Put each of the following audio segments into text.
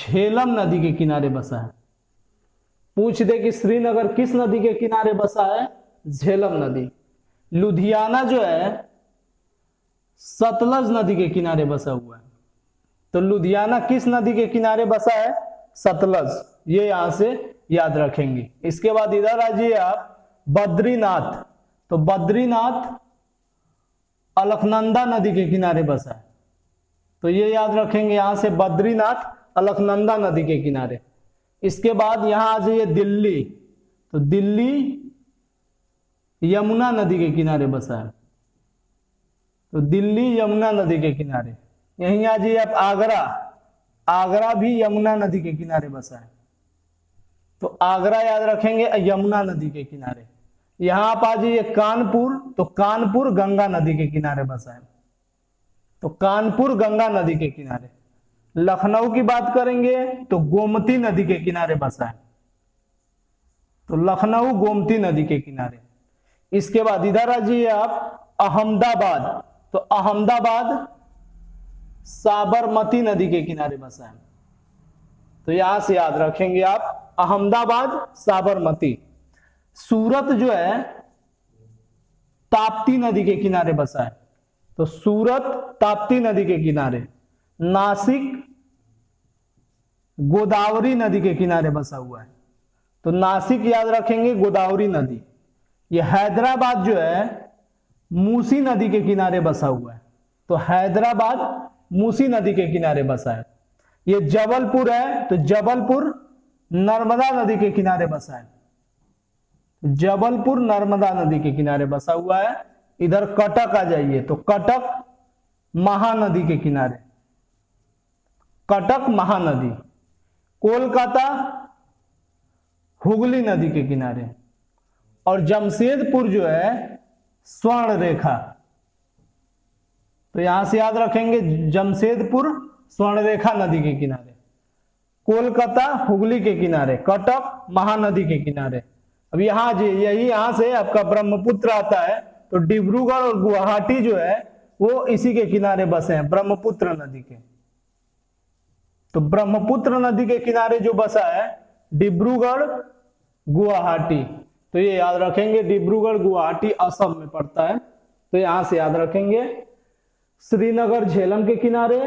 झेलम नदी के किनारे बसा है। पूछ दे कि श्रीनगर किस नदी के किनारे बसा है, झेलम नदी। लुधियाना जो है सतलज नदी के किनारे बसा हुआ है। तो लुधियाना किस नदी के किनारे बसा है, सतलज। ये यहां से याद रखेंगे। इसके बाद इधर आ जाइए आप, बद्रीनाथ। तो बद्रीनाथ अलकनंदा नदी के किनारे बसा है। तो ये याद रखेंगे, यहां से बद्रीनाथ अलकनंदा नदी के किनारे। इसके बाद यहां आ जाइए दिल्ली। तो दिल्ली यमुना नदी के किनारे बसा है। तो दिल्ली यमुना नदी के किनारे। यहीं आ जाइए आप आगरा। आगरा भी यमुना नदी के किनारे बसा है। तो आगरा याद रखेंगे यमुना नदी के किनारे। यहां आप आ जाइए कानपुर। तो कानपुर गंगा नदी के किनारे बसा है। तो कानपुर गंगा नदी के किनारे। लखनऊ की बात करेंगे तो गोमती नदी के किनारे बसा है। तो लखनऊ गोमती नदी के किनारे। इसके बाद इधर आ जाइए आप अहमदाबाद। तो अहमदाबाद साबरमती नदी के किनारे बसा है। तो यहां से याद रखेंगे आप अहमदाबाद साबरमती। सूरत जो है ताप्ती नदी के किनारे बसा है। तो सूरत ताप्ती नदी के किनारे। नासिक गोदावरी नदी के किनारे बसा हुआ है। तो नासिक याद रखेंगे गोदावरी नदी। ये हैदराबाद जो है मूसी नदी के किनारे बसा हुआ है। तो हैदराबाद मूसी नदी के किनारे बसा है। ये जबलपुर है। तो जबलपुर नर्मदा नदी के किनारे बसा है। जबलपुर नर्मदा नदी के किनारे बसा हुआ है। इधर कटक आ जाइए। तो कटक महानदी के किनारे। कटक महानदी। कोलकाता हुगली नदी के किनारे। और जमशेदपुर जो है स्वर्ण रेखा। तो यहां से याद रखेंगे जमशेदपुर स्वर्ण रेखा नदी के किनारे। कोलकाता हुगली के किनारे, कटक महानदी के किनारे। अब यहां यही यहां से आपका ब्रह्मपुत्र आता है। तो डिब्रूगढ़ और गुवाहाटी जो है वो इसी के किनारे बसे हैं, ब्रह्मपुत्र नदी के। तो ब्रह्मपुत्र नदी के किनारे जो बसा है डिब्रूगढ़ गुवाहाटी। तो ये याद रखेंगे डिब्रूगढ़ गुवाहाटी असम में पड़ता है। तो यहां से याद रखेंगे श्रीनगर झेलम के किनारे,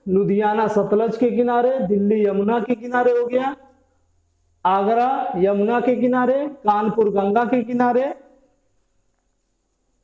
लुधियाना सतलज के किनारे, दिल्ली यमुना के किनारे हो गया, आगरा यमुना के किनारे, कानपुर गंगा के किनारे,